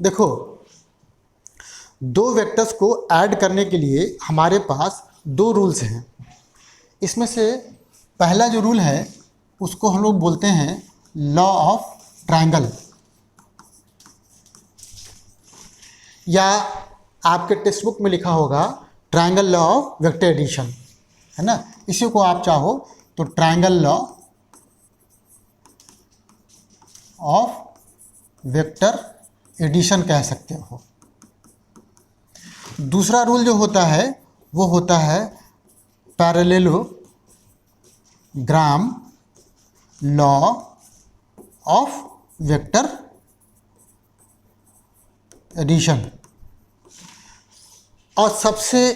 देखो, दो वेक्टर्स को ऐड करने के लिए हमारे पास दो रूल्स हैं। इसमें से पहला जो रूल है उसको हम लोग बोलते हैं लॉ ऑफ ट्रायंगल, या आपके टेक्स्ट बुक में लिखा होगा triangle law of vector addition, है ना। इसी को आप चाहो तो triangle law of vector addition कह सकते हो। दूसरा रूल जो होता है वो होता है parallelogram law of vector addition. और सबसे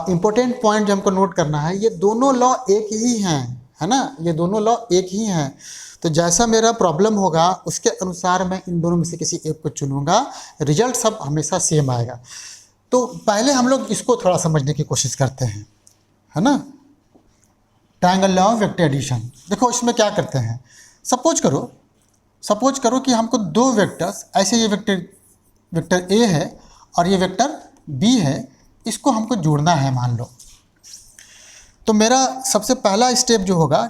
इम्पोर्टेंट पॉइंट जो हमको नोट करना है, ये दोनों लॉ एक ही हैं, है ना, ये दोनों लॉ एक ही हैं। तो जैसा मेरा प्रॉब्लम होगा उसके अनुसार मैं इन दोनों में से किसी एक को चुनूंगा, रिजल्ट सब हमेशा सेम आएगा। तो पहले हम लोग इसको थोड़ा समझने की कोशिश करते हैं, है ना। Triangle law of vector addition, देखो इसमें क्या करते हैं। सपोज करो कि हमको दो वेक्टर्स, ऐसे ये वेक्टर ए है और ये वेक्टर बी है, इसको हमको जोड़ना है मान लो। तो मेरा सबसे पहला स्टेप जो होगा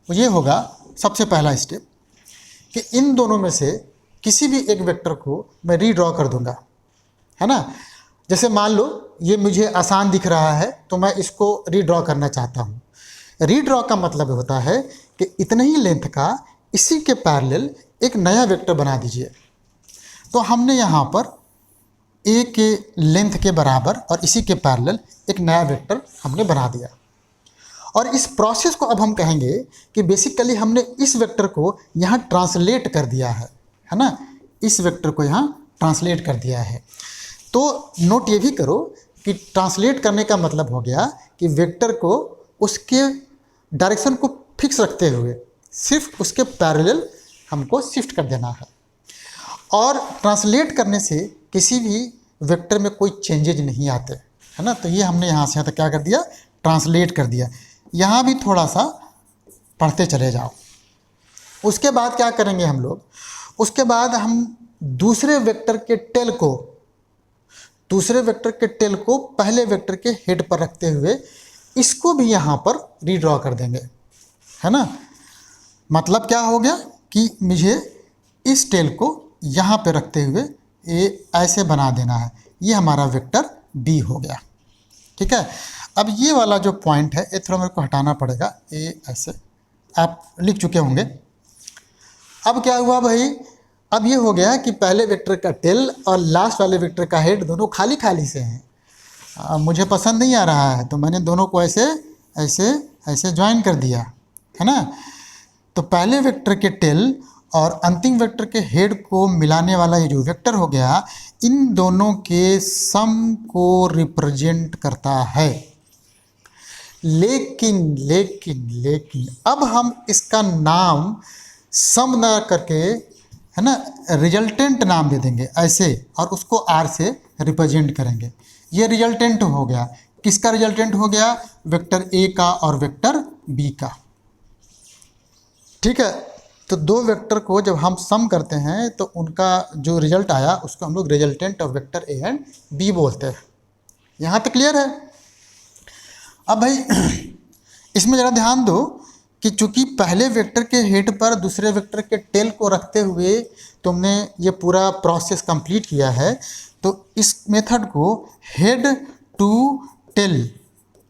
वो ये होगा, सबसे पहला स्टेप कि इन दोनों में से किसी भी एक वेक्टर को मैं रीड्रॉ कर दूंगा, है ना। जैसे मान लो ये मुझे आसान दिख रहा है तो मैं इसको रीड्रॉ करना चाहता हूँ। रीड्रॉ का मतलब होता है कि इतने ही लेंथ का इसी के पैरेलल एक नया वेक्टर बना दीजिए। तो हमने यहाँ पर ए के लेंथ के बराबर और इसी के पैरेलल एक नया वेक्टर हमने बना दिया। और इस प्रोसेस को अब हम कहेंगे कि बेसिकली हमने इस वेक्टर को यहाँ ट्रांसलेट कर दिया है ना, इस वेक्टर को यहाँ ट्रांसलेट कर दिया है। तो नोट ये भी करो कि ट्रांसलेट करने का मतलब हो गया कि वेक्टर को उसके डायरेक्शन को फिक्स रखते हुए सिर्फ उसके पैरेलल हमको शिफ्ट कर देना है। और ट्रांसलेट करने से किसी भी वेक्टर में कोई चेंजेज नहीं आते, है ना। तो ये हमने यहाँ से यहाँ तक क्या कर दिया, ट्रांसलेट कर दिया। यहाँ भी थोड़ा सा पढ़ते चले जाओ। उसके बाद क्या करेंगे हम लोग, उसके बाद हम दूसरे वेक्टर के टेल को पहले वेक्टर के हेड पर रखते हुए इसको भी यहाँ पर रीड्रॉ कर देंगे, है ना। मतलब क्या हो गया कि मुझे इस टेल को यहाँ पे रखते हुए ये ऐसे बना देना है, ये हमारा वेक्टर बी हो गया, ठीक है। अब ये वाला जो पॉइंट है ये थोड़ा मेरे को हटाना पड़ेगा, ये ऐसे आप लिख चुके होंगे। अब क्या हुआ भाई, अब ये हो गया कि पहले वेक्टर का टेल और लास्ट वाले वेक्टर का हेड दोनों खाली खाली से हैं। मुझे पसंद नहीं आ रहा है तो मैंने दोनों को ऐसे ऐसे ऐसे ज्वाइन कर दिया, है ना। तो पहले वेक्टर के टेल और अंतिम वेक्टर के हेड को मिलाने वाला ये जो वेक्टर हो गया, इन दोनों के सम को रिप्रेजेंट करता है। लेकिन अब हम इसका नाम सम ना करके, है ना, रिजल्टेंट नाम दे देंगे ऐसे, और उसको आर से रिप्रेजेंट करेंगे। ये रिजल्टेंट हो गया, किसका रिजल्टेंट हो गया, वेक्टर ए का और वेक्टर बी का, ठीक है। तो दो वेक्टर को जब हम सम करते हैं तो उनका जो रिजल्ट आया उसको हम लोग resultant of vector A and B बोलते हैं। यहाँ तक क्लियर है। अब भाई इसमें ज़रा ध्यान दो कि चूंकि पहले वेक्टर के हेड पर दूसरे वेक्टर के टेल को रखते हुए तुमने ये पूरा प्रोसेस कंप्लीट किया है, तो इस मेथड को हेड टू टेल,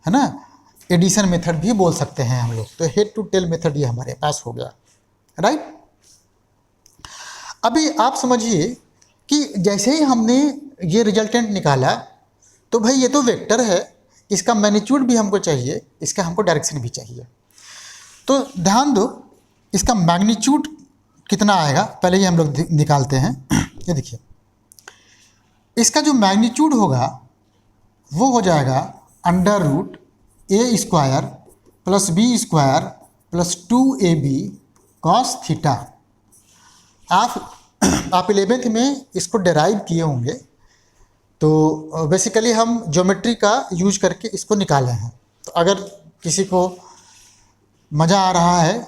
है ना, एडिशन मेथड भी बोल सकते हैं हम लोग। तो हेड टू टेल मेथड ये हमारे पास हो गया, राइट। अभी आप समझिए कि जैसे ही हमने ये रिजल्टेंट निकाला तो भाई ये तो वेक्टर है, इसका मैग्नीट्यूड भी हमको चाहिए, इसका हमको डायरेक्शन भी चाहिए। तो ध्यान दो इसका मैग्नीट्यूड कितना आएगा, पहले ही हम लोग निकालते हैं। ये देखिए, इसका जो मैग्नीट्यूड होगा वो हो जाएगा under root a square plus b square plus 2ab cos theta. आप 11th में इसको डेराइव किए होंगे, तो बेसिकली हम ज्योमेट्री का यूज करके इसको निकाले हैं। तो अगर किसी को मज़ा आ रहा है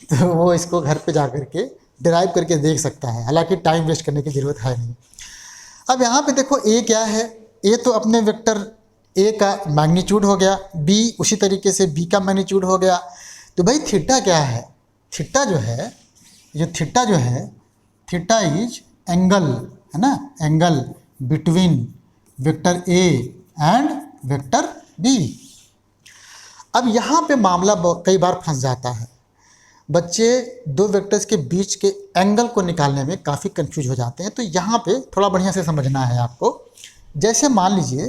तो वो इसको घर पे जा कर के डिराइव करके देख सकता है, हालांकि टाइम वेस्ट करने की ज़रूरत है नहीं। अब यहाँ पे देखो ए क्या है, ए तो अपने वेक्टर ए का मैग्नीट्यूड हो गया, बी उसी तरीके से बी का मैग्नीट्यूड हो गया। तो भाई थीटा क्या है, थीटा जो है, ये थीटा जो है, थीटा इज एंगल, है ना, angle between vector A and vector B. अब यहाँ पे मामला कई बार फंस जाता है, बच्चे दो वेक्टर्स के बीच के एंगल को निकालने में काफ़ी कंफ्यूज हो जाते हैं। तो यहाँ पे थोड़ा बढ़िया से समझना है आपको। जैसे मान लीजिए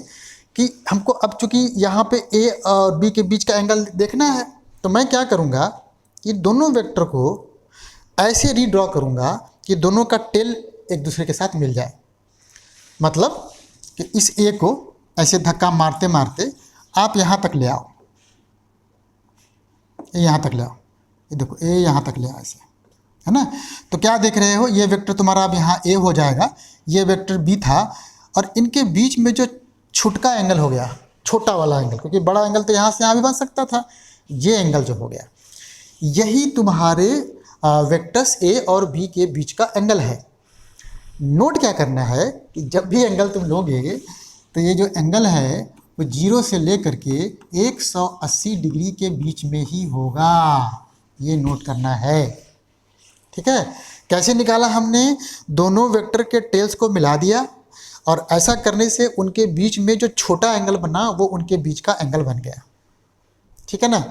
कि हमको अब चूँकि यहाँ पे ए और बी के बीच का एंगल देखना है, तो मैं क्या करूँगा, ये दोनों वेक्टर को ऐसे रीड्रॉ करूँगा कि दोनों का टेल एक दूसरे के साथ मिल जाए। मतलब कि इस ए को ऐसे धक्का मारते मारते आप यहाँ तक ले आओ, यहाँ तक ले आओ, ये देखो ए यहाँ तक ले आओ ऐसे, है ना। तो क्या देख रहे हो, ये वेक्टर तुम्हारा अब यहाँ ए हो जाएगा, ये वेक्टर बी था, और इनके बीच में जो छुटका एंगल हो गया, छोटा वाला एंगल, क्योंकि बड़ा एंगल तो यहाँ से यहाँ भी बन सकता था, ये एंगल जो हो गया, यही तुम्हारे वेक्टर्स ए और बी के बीच का एंगल है। नोट क्या करना है कि जब भी एंगल तुम लोगे तो ये जो एंगल है वो 0 से लेकर के 180 डिग्री के बीच में ही होगा, ये नोट करना है, ठीक है। कैसे निकाला हमने, दोनों वेक्टर के टेल्स को मिला दिया, और ऐसा करने से उनके बीच में जो छोटा एंगल बना वो उनके बीच का एंगल बन गया, ठीक है ना।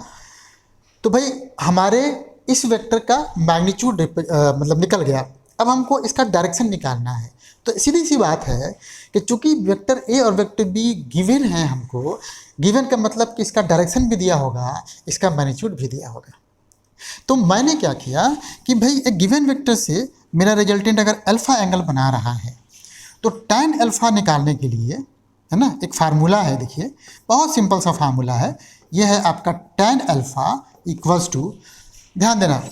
तो भाई हमारे इस वेक्टर का मैग्नीट्यूड मतलब निकल गया। अब हमको इसका डायरेक्शन निकालना है। तो सीधी सी बात है कि चूंकि वेक्टर ए और वेक्टर बी गिवन है, हमको गिवन का मतलब कि इसका डायरेक्शन भी दिया होगा, इसका मैग्नीट्यूड भी दिया होगा। तो मैंने क्या किया कि भाई एक गिवन वेक्टर से मेरा रिजल्टेंट अगर अल्फ़ा एंगल बना रहा है, तो tan अल्फ़ा निकालने के लिए, है ना, एक फार्मूला है, देखिए बहुत सिंपल सा फार्मूला है, यह है आपका tan अल्फ़ा इक्वल्स टू, ध्यान देना,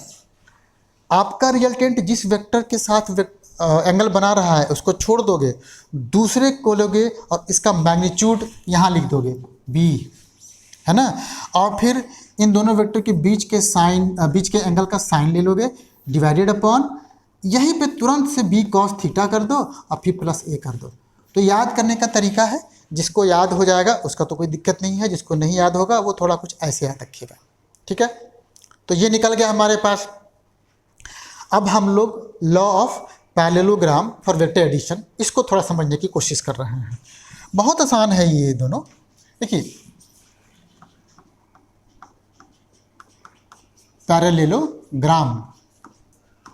आपका रिजल्टेंट जिस वेक्टर के साथ एंगल बना रहा है उसको छोड़ दोगे, दूसरे को लोगे और इसका मैग्नीट्यूड यहाँ लिख दोगे b, है ना, और फिर इन दोनों वेक्टर के बीच के एंगल का साइन ले लोगे, डिवाइडेड अपॉन, यहीं पे तुरंत से b cos थीटा कर दो और फिर प्लस a कर दो। तो याद करने का तरीका है, जिसको याद हो जाएगा उसका तो कोई दिक्कत नहीं है, जिसको नहीं याद होगा वो थोड़ा कुछ ऐसे याद रखिएगा, ठीक है। तो ये निकल गया हमारे पास। अब हम लोग law of parallelogram for vector addition, इसको थोड़ा समझने की कोशिश कर रहे हैं। बहुत आसान है ये दोनों। देखिए पैरेललोग्राम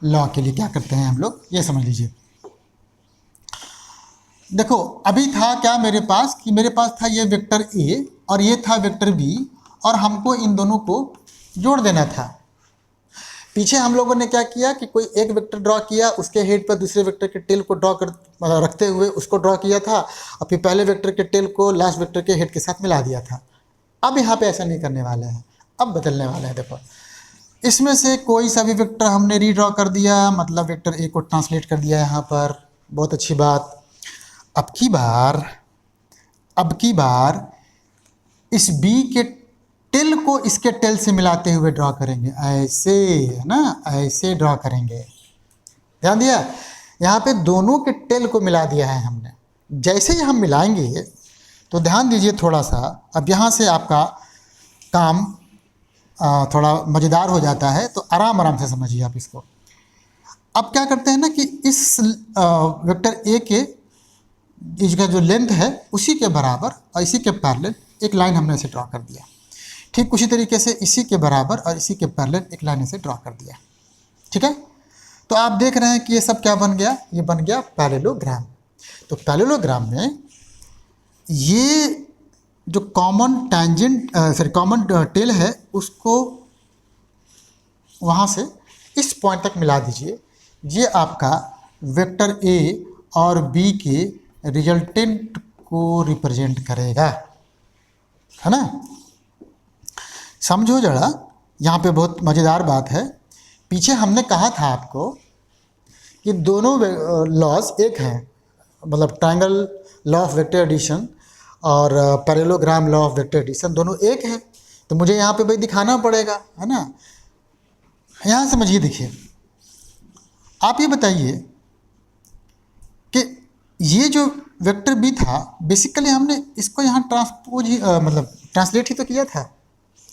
लॉ के लिए क्या करते हैं हम लोग, ये समझ लीजिए। देखो अभी था क्या मेरे पास, कि मेरे पास था ये वेक्टर ए और ये था वेक्टर बी, और हमको इन दोनों को जोड़ देना था। पीछे हम लोगों ने क्या किया कि कोई एक वेक्टर ड्रॉ किया, उसके हेड पर दूसरे वेक्टर के टेल को रखते हुए उसको ड्रॉ किया था, और फिर पहले वेक्टर के टेल को लास्ट वेक्टर के हेड के साथ मिला दिया था। अब यहाँ पे ऐसा नहीं करने वाले हैं, अब बदलने वाले हैं। देखो इसमें से कोई सा भी वेक्टर हमने रीड्रॉ कर दिया, मतलब वेक्टर ए को ट्रांसलेट कर दिया यहाँ पर, बहुत अच्छी बात। अब की बार इस बी के टेल को इसके टेल से मिलाते हुए ड्रॉ करेंगे, ऐसे, है ना, ऐसे ड्रॉ करेंगे। ध्यान दिया, यहाँ पे दोनों के टेल को मिला दिया है हमने। जैसे ही हम मिलाएंगे तो ध्यान दीजिए थोड़ा सा, अब यहाँ से आपका काम थोड़ा मज़ेदार हो जाता है, तो आराम आराम से समझिए आप इसको। अब क्या करते हैं ना कि इस वेक्टर ए के इसका जो लेंथ है उसी के बराबर और इसी के पैरेलल एक लाइन हमने इसे ड्रॉ कर दिया। ठीक उसी तरीके से इसी के बराबर और इसी के पैरेलल एक लाइन इसे ड्रॉ कर दिया, ठीक है। तो आप देख रहे हैं कि ये सब क्या बन गया, ये बन गया पैरेललोग्राम। तो पैरेललोग्राम में ये जो कॉमन टेल है उसको वहाँ से इस पॉइंट तक मिला दीजिए। ये आपका वेक्टर ए और बी के रिजल्टेंट को रिप्रेजेंट करेगा, है ना। समझो जरा, यहाँ पे बहुत मज़ेदार बात है। पीछे हमने कहा था आपको कि दोनों लॉज एक हैं, मतलब triangle law of vector addition और parallelogram law of vector addition दोनों एक हैं। तो मुझे यहाँ पे भाई दिखाना पड़ेगा, है ना। यहाँ समझिए, देखिए आप ये बताइए कि ये जो वेक्टर बी था बेसिकली हमने इसको यहाँ ट्रांसपोज ही मतलब ट्रांसलेट ही तो किया था,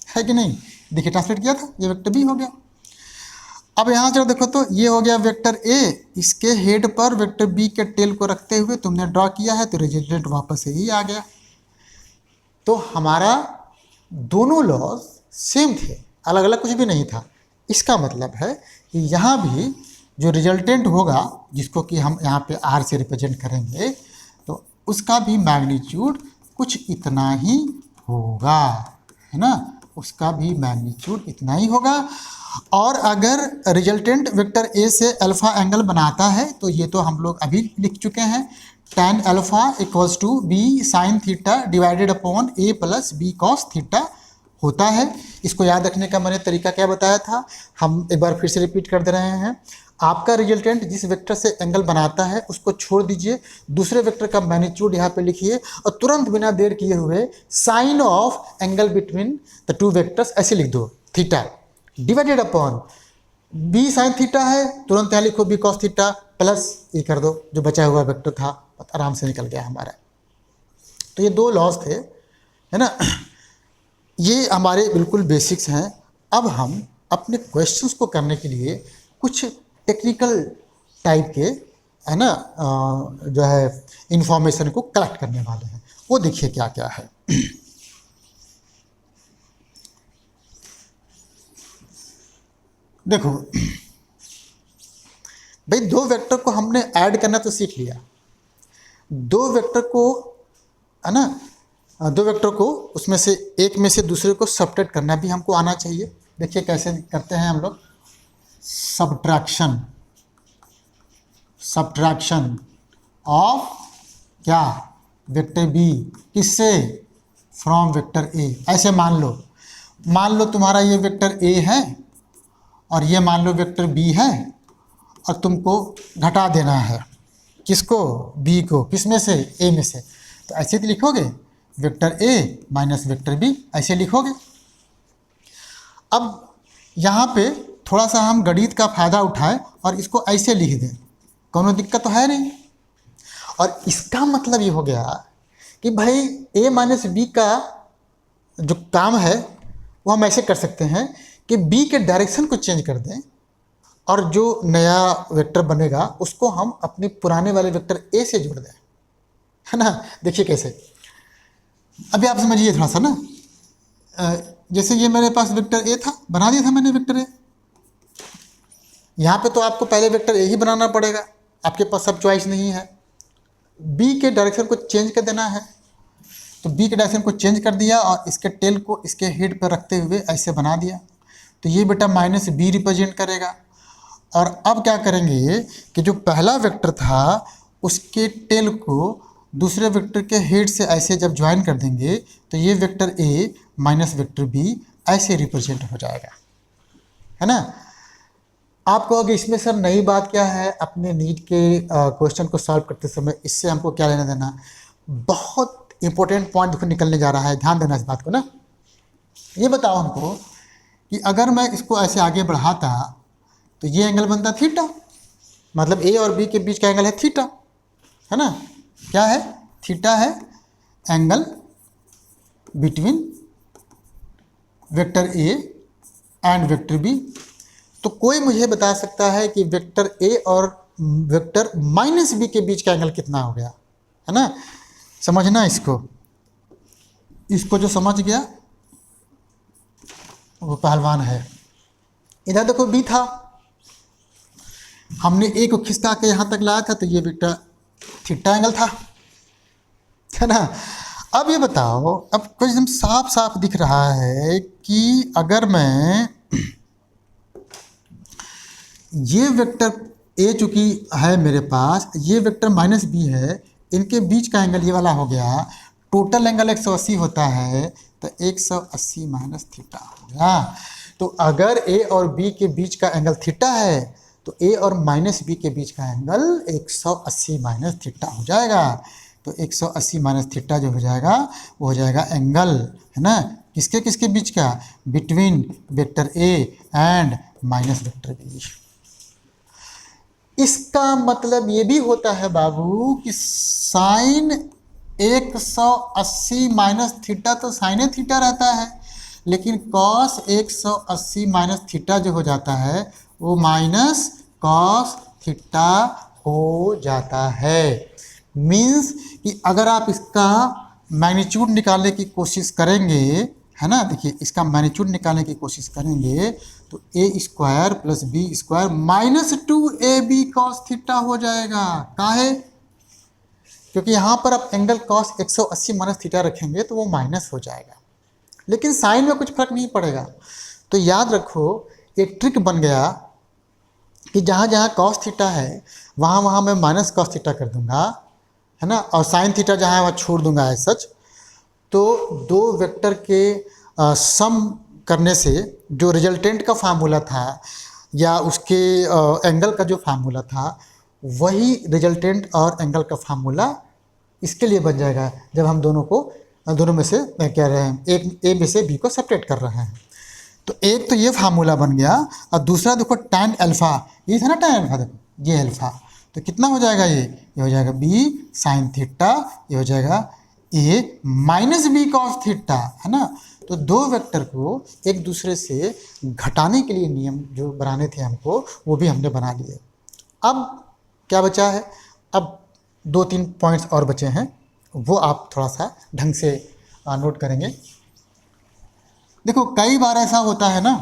है कि नहीं? देखिए ट्रांसलेट किया था, ये वेक्टर बी हो गया। अब यहाँ जरा देखो तो ये हो गया वेक्टर ए, इसके हेड पर वेक्टर बी के टेल को रखते हुए तुमने ड्रॉ किया है, तो रिजल्टेंट वापस से ही आ गया। तो हमारा दोनों लॉज सेम थे, अलग अलग कुछ भी नहीं था। इसका मतलब है कि यहाँ भी जो रिजल्टेंट होगा, जिसको कि हम यहाँ पे आर से रिप्रेजेंट करेंगे, तो उसका भी मैग्नीट्यूड कुछ इतना ही होगा, है ना? उसका भी मैग्नीट्यूड इतना ही होगा। और अगर रिजल्टेंट वेक्टर ए से अल्फ़ा एंगल बनाता है तो ये तो हम लोग अभी लिख चुके हैं, tan alpha equals to B sine theta divided upon A plus B cos theta होता है। इसको याद रखने का मैंने तरीका क्या बताया था, हम एक बार फिर से रिपीट कर दे रहे हैं। आपका रिजल्टेंट जिस वेक्टर से एंगल बनाता है उसको छोड़ दीजिए, दूसरे वेक्टर का मैग्नीट्यूड यहाँ पे लिखिए और तुरंत बिना देर किए हुए sine of angle between the two vectors ऐसे लिख दो, theta divided upon B sine theta है, तुरंत यहाँ लिखो बी कॉस थीटा प्लस ये कर दो, जो बचा हुआ वेक्टर था आराम से निकल गया हमारा। तो ये दो लॉज थे, है ना? ये हमारे बिल्कुल बेसिक्स हैं। अब हम अपने क्वेश्चंस को करने के लिए कुछ टेक्निकल टाइप के, है ना, जो है इंफॉर्मेशन को कलेक्ट करने वाले हैं। वो देखिए क्या क्या है। देखो भाई, दो वेक्टर को हमने ऐड करना तो सीख लिया, दो वेक्टर को, है ना, दो वेक्टर को उसमें से एक में से दूसरे को सब्ट्रैक्ट करना भी हमको आना चाहिए। देखिए कैसे करते हैं हम लोग, सब्ट्रैक्शन ऑफ क्या, वेक्टर बी, किससे, फ्रॉम वेक्टर ए। ऐसे मान लो तुम्हारा ये वेक्टर ए है और ये मान लो वेक्टर बी है, और तुमको घटा देना है किसको, बी को, किस में से, ए में से। तो ऐसे तो लिखोगे vector A minus vector B, ऐसे लिखोगे। अब यहाँ पे थोड़ा सा हम गणित का फ़ायदा उठाएं और इसको ऐसे लिख दें, कोनो दिक्कत तो है नहीं। और इसका मतलब ये हो गया कि भाई ए माइनस बी का जो काम है वो हम ऐसे कर सकते हैं कि बी के डायरेक्शन को चेंज कर दें और जो नया वेक्टर बनेगा उसको हम अपने पुराने वाले वेक्टर ए से जोड़ दें, है ना? देखिए कैसे, अभी आप समझिए थोड़ा सा ना। जैसे ये मेरे पास वेक्टर ए था, बना दिया था मैंने वेक्टर ए। यहाँ पे तो आपको पहले वेक्टर ए ही बनाना पड़ेगा, आपके पास सब चॉइस नहीं है। बी के डायरेक्शन को चेंज कर देना है, तो बी के डायरेक्शन को चेंज कर दिया और इसके टेल को इसके हेड पर रखते हुए ऐसे बना दिया। तो ये बेटा माइनस बी रिप्रेजेंट करेगा। और अब क्या करेंगे कि जो पहला वेक्टर था उसके टेल को दूसरे वेक्टर के हेड से ऐसे जब ज्वाइन कर देंगे तो ये vector A minus vector B ऐसे रिप्रेजेंट हो जाएगा, है ना? आप कहोगे इसमें सर नई बात क्या है, अपने नीट के क्वेश्चन को सॉल्व करते समय इससे हमको क्या लेना देना। बहुत इंपॉर्टेंट पॉइंट देखो निकलने जा रहा है, ध्यान देना इस बात को ना। ये बताओ हमको कि अगर मैं इसको ऐसे आगे बढ़ाता तो ये एंगल बनता थीटा, मतलब ए और बी के बीच का एंगल है थीटा, है ना? क्या है, थीटा है angle between vector A and vector B. तो कोई मुझे बता सकता है कि वेक्टर ए और वेक्टर माइनस बी के बीच का एंगल कितना हो गया, है ना? समझना इसको जो समझ गया वो पहलवान है। इधर देखो बी था, हमने ए को खिसका के यहाँ तक लाया था, तो ये वेक्टर थीटा एंगल था, है ना? अब ये बताओ, अब कुछ एकदम साफ साफ दिख रहा है कि अगर मैं ये वेक्टर ए चूँकि है मेरे पास, ये वेक्टर माइनस बी है, इनके बीच का एंगल ये वाला हो गया, टोटल एंगल 180 होता है, तो 180 माइनस थीटा हो गया। तो अगर ए और बी के बीच का एंगल थीटा है तो ए और माइनस बी के बीच का एंगल 180 माइनस थीटा हो जाएगा। तो 180 माइनस थीटा जो हो जाएगा वो हो जाएगा एंगल, है ना, किसके किसके बीच का, between vector A and minus vector B. इसका मतलब ये भी होता है बाबू कि साइन 180 माइनस थीटा तो साइन थीटा रहता है, लेकिन कॉस 180 माइनस थीटा जो हो जाता है वो माइनस कॉस थीटा हो जाता है। मीन्स कि अगर आप इसका मैग्नीट्यूड निकालने की कोशिश करेंगे, है ना, देखिए इसका मैग्नीट्यूड निकालने की कोशिश करेंगे तो a square plus b square minus 2ab cos theta हो जाएगा। काहे? क्योंकि यहाँ पर आप एंगल कॉस 180 माइनस थीटा रखेंगे तो वो माइनस हो जाएगा, लेकिन साइन में कुछ फर्क नहीं पड़ेगा। तो याद रखो एक ट्रिक बन गया कि जहाँ जहाँ कॉस थीटा है वहाँ वहाँ मैं माइनस कॉस थीटा कर दूंगा, है ना, और साइन थीटा जहाँ है वहाँ छोड़ दूंगा है सच। तो दो वेक्टर के सम करने से जो रिजल्टेंट का फार्मूला था या उसके एंगल का जो फार्मूला था वही रिजल्टेंट और एंगल का फार्मूला इसके लिए बन जाएगा जब हम दोनों में से क्या रहे हैं, एक ए में से बी को सेपरेट कर रहे हैं। तो एक तो ये फार्मूला बन गया और दूसरा देखो tan अल्फ़ा, ये था ना tan अल्फ़ा, देखो ये अल्फ़ा, तो कितना हो जाएगा, ये हो जाएगा b साइन थीटा, ये हो जाएगा a minus B cos theta, है ना। तो दो वेक्टर को एक दूसरे से घटाने के लिए नियम जो बनाने थे हमको वो भी हमने बना लिए। अब क्या बचा है, अब 2-3 पॉइंट्स और बचे हैं, वो आप थोड़ा सा ढंग से नोट करेंगे। देखो कई बार ऐसा होता है ना,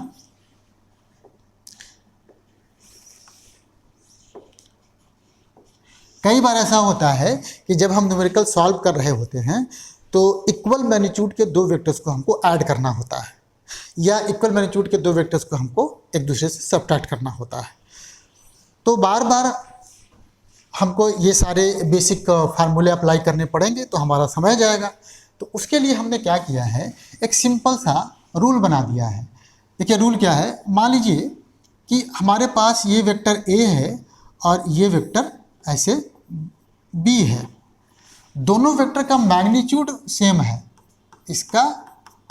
कई बार ऐसा होता है कि जब हम न्यूमेरिकल सॉल्व कर रहे होते हैं तो इक्वल मैग्नीट्यूड के दो वेक्टर्स को हमको ऐड करना होता है या इक्वल मैग्नीट्यूड के दो वेक्टर्स को हमको एक दूसरे से सब्ट्रैक्ट करना होता है। तो बार बार हमको ये सारे बेसिक फार्मूले अप्लाई करने पड़ेंगे तो हमारा समय जाएगा। तो उसके लिए हमने क्या किया है, एक सिंपल सा रूल बना दिया है। देखिए रूल क्या है, मान लीजिए कि हमारे पास ये वेक्टर ए है और ये वेक्टर ऐसे बी है, दोनों वेक्टर का मैग्नीट्यूड सेम है, इसका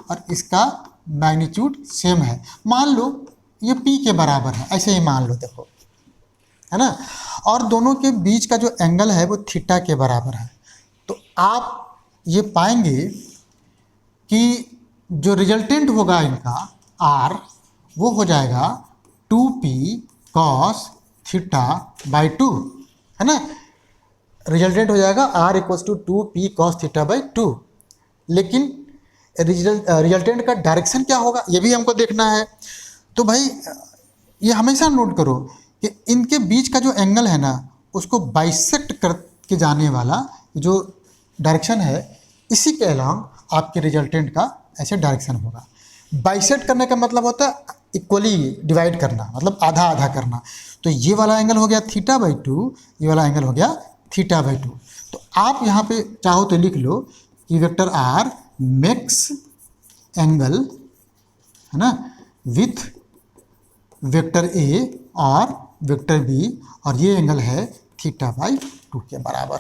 और इसका मैग्नीट्यूड सेम है। मान लो ये p के बराबर है, ऐसे ही मान लो, देखो है ना, और दोनों के बीच का जो एंगल है वो थीटा के बराबर है। तो आप ये पाएंगे कि जो रिजल्टेंट होगा इनका r वो हो जाएगा 2p cos थीटा बाई 2, है ना, रिजल्टेंट हो जाएगा r equals to 2p cos theta by 2। लेकिन रिजल्टेंट का डायरेक्शन क्या होगा ये भी हमको देखना है। तो भाई ये हमेशा नोट करो कि इनके बीच का जो एंगल है ना उसको बाइसेक्ट करके जाने वाला जो डायरेक्शन है इसी के अलॉन्ग आपके रिजल्टेंट का ऐसे डायरेक्शन होगा। बाइसेक्ट करने का मतलब होता है इक्वली डिवाइड करना, मतलब आधा आधा करना। तो ये वाला एंगल हो गया थीटा बाई 2, ये वाला एंगल हो गया थीटा बाई 2। तो आप यहाँ पे चाहो तो लिख लो कि वेक्टर r मेक्स एंगल, है ना, विथ वेक्टर a और वेक्टर b, और ये एंगल है थीटा बाई 2 के बराबर।